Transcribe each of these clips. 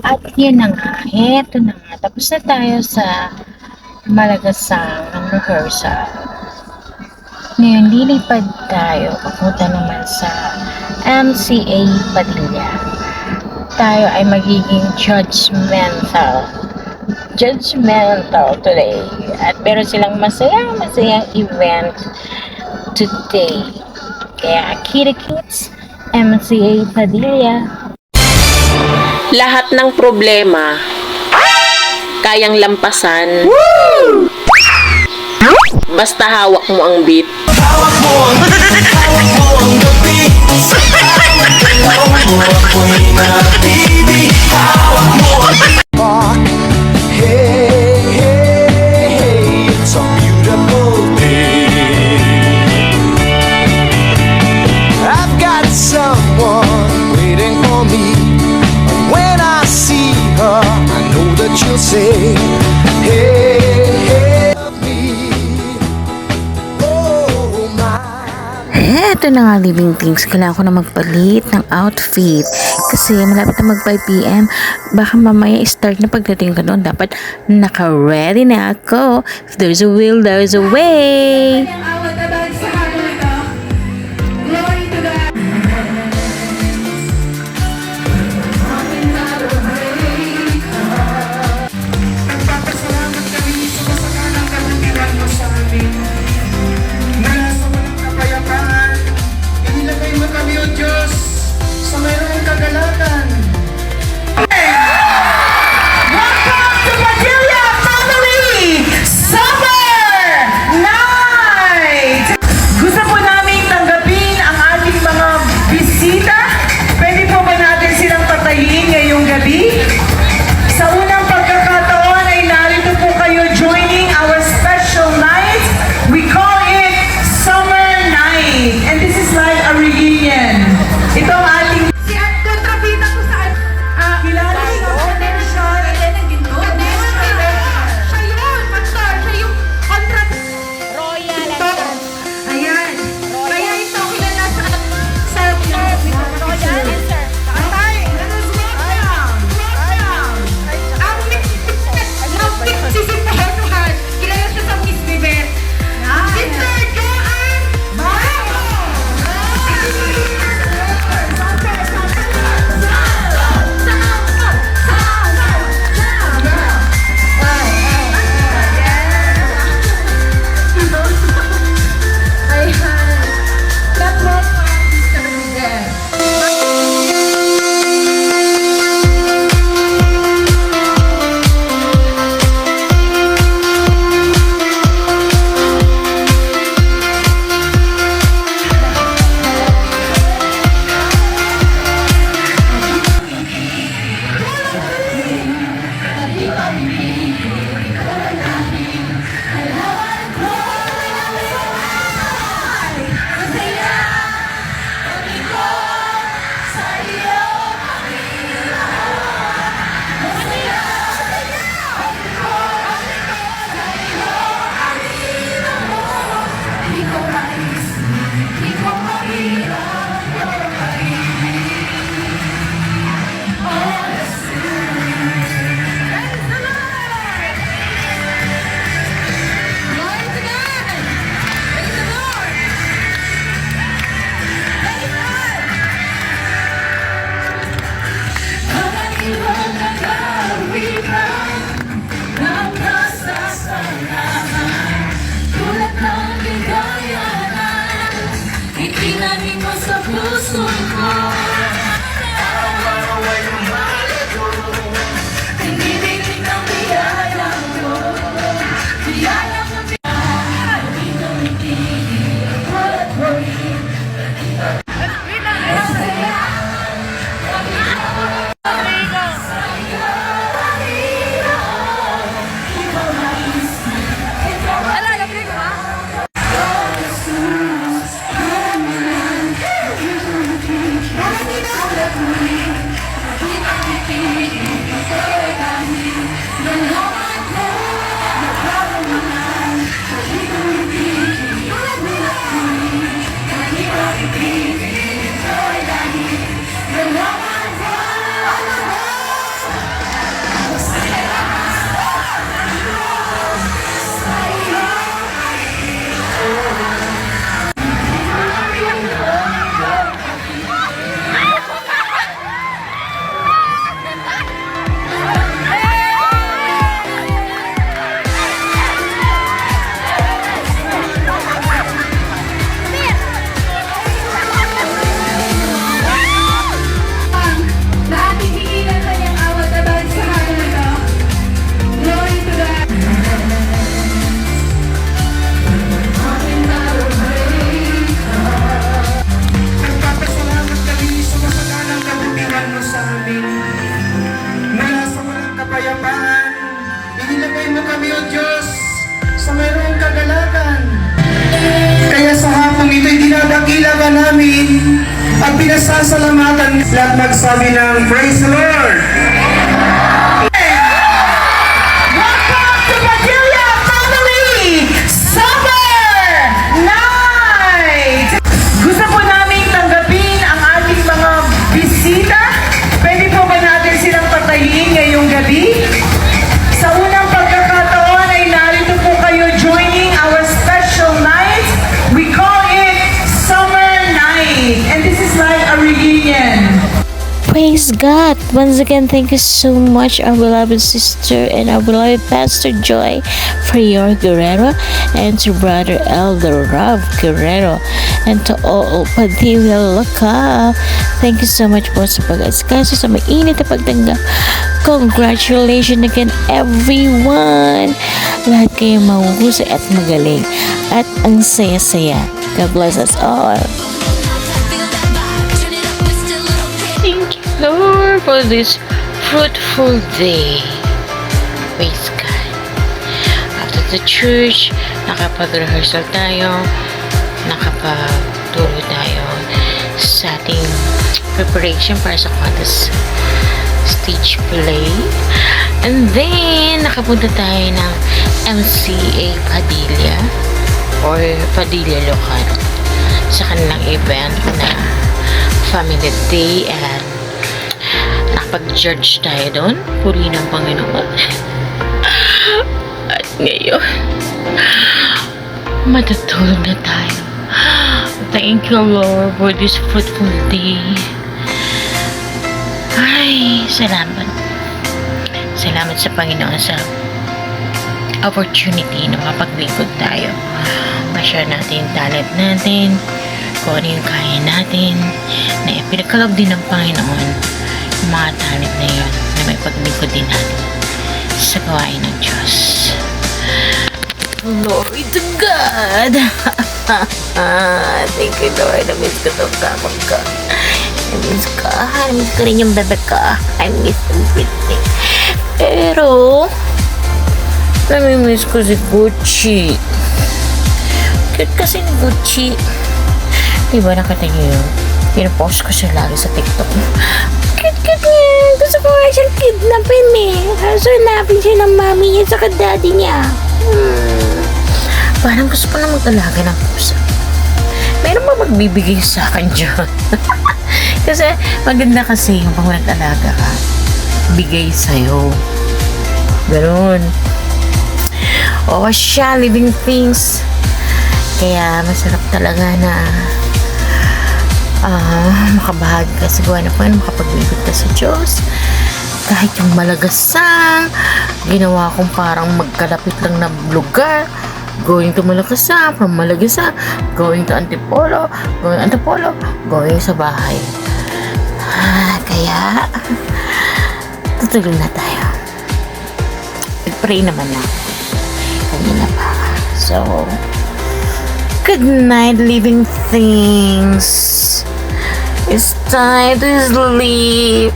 At yun na nga, eto na nga, tapos na tayo sa malagasang ng rehearsal. Ngayon, lilipad tayo papunta naman sa MCA Padilla. Tayo ay magiging judgmental today. At meron silang masayang event today. Kaya Kita Kids, MCA Padilla. Lahat ng problema kayang lampasan. Basta hawak mo ang beat. Hawak mo ang gabi. Sa tawag galaw mo ako'y nabibig. Hawak mo ang hey, hey, hey, it's a beautiful day. I've got someone waiting for me. And when I see her, I know that she'll say, hey, hey, love me. Oh my. Eto na nga, living things. Kailangan ko na magpalit ng outfit. Kasi malapit na mag 5 p.m. Baka mamaya start na pagdating ko noon. Dapat naka-ready na ako. If there's a will, there's a way. Nagpapasalamat kami sa masakalang kabutihan mo sa amin. Mula sa walang kapayapaan, inilagay mo kami, O Diyos, sa mayroong kagalakan. Welcome to Padilla Family Summer Night! Gusto po namin tanggapin ang ating mga bisita. Pwede po ba natin silang patayin ngayong gabi? Sa unang pagkakataon ay narito po kayo joining our special night. We call it Summer Night. And this is like a reunion. Ito ang ating... Si at kontrabida ko sa... kilala sa attention. Siya yun, Pastor. Siya yung kontrabida. Ayan. Kaya ito kilala sa Royal. Okay, let us welcome. Ang nagsisipahanuhan, kilala siya sa Miss Vivet. Sister Joanne Marco! Itinanim mo sa puso ko. Araw-araw ay lumalago. Tinitingin ang biyaya mo. Biyaya mo kami, O Diyos, sa mayroong kagalakan. Kaya sa hapong ito'y dinadakila ka namin at pinasasalamatan lahat magsabi ng Praise the Lord! Welcome to Padilla Family Summer Night! Gusto po namin tanggapin ang ating mga bisita. Pwede po ba natin silang patayin ngayong gabi? Sa unang pagkakataon ay narito po kayo joining our special night. We call it Summer Night. And this is like a reunion. Praise God! Once again, thank you so much, our beloved sister and our beloved Pastor Joy for your Guerrero, and to Brother Elder Rob Guerrero, and to all Padilla Local. Thank you so much po sa pag-asikaso sa mainit na pagtanggap. Congratulations again, everyone! Lahat kayo mahuhusay at magaling. At ang saya-saya. God bless us all. Thank you, Lord, for this fruitful day. Praise God. After the church, nakapag-rehearsal tayo, nakapagturo tayo sa ating preparation para sa contest stage play. And then, nakapunta tayo ng MCA Padilla or Padilla Local sa kanilang event na Family Day, and nakapag-judge tayo doon. Puri ng Panginoon. At ngayon, matutulog na tayo. Thank you, Lord, for this fruitful day. Ay, salamat. Salamat sa Panginoon sa opportunity na mapaglingkod tayo. Ma-share natin yung talent natin, kung ano yung kaya natin, na pinagkaloob din ng Panginoon yung mga talent na yun, na may paglingkod din natin sa gawain ng Diyos. Glory to God! Thank you, Lord. Na-miss ko itong kamang ka. Na-miss ka. Na-miss ko rin yung bebe ka. I miss everything. Pero, nami-miss ko si Gucci. Cute kasi ni Gucci. Diba nakita niyo yun? Pinapost ko siya lagi sa TikTok. Cute niya. Gusto ko nga siyang kidnapin eh. Kaso hanapin siya ng mami niya sa daddy niya. Parang gusto ko na mag-alaga ng pusa. Meron ba magbibigay sa akin dyan? Kasi maganda kasi yung pag nag-alaga ka, bigay sa'yo. Ganun. O siya, living things. Kaya masarap talaga na makabahagi ka sa gawa na po, makapaglibot ka sa Diyos. Kahit yung Malagasang, ginawa kong parang magkalapit lang na lugar. Going to Malagasang, from Malagasang, going to Antipolo, going sa bahay. Kaya, tutulog na tayo. Nag-pray naman na. Kanina pa. So, good night, living things. It's time to sleep.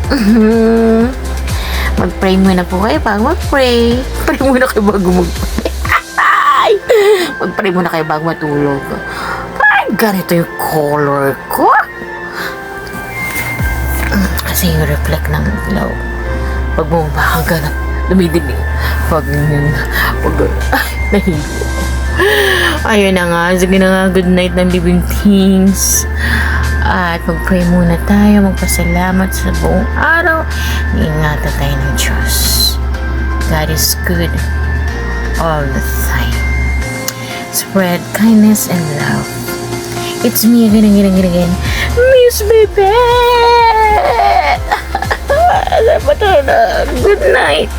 Mag-pray muna po kayo bago mag-pray. Pray muna kayo bago mag-pray. Mag-pray muna kayo bago matulog. Ay, ganito yung color ko. Kasi yung reflect ng ilaw. Pag bumaba ka ganap, dumidinig. Pag nahilig. Ayun na nga. Sige na nga. Good night ng living things. At mag-pray muna tayo. Magpasalamat sa buong araw. Iingatan tayo ng Diyos. God is good all the time. Spread kindness and love. It's me again. Miss Bebe! Good night.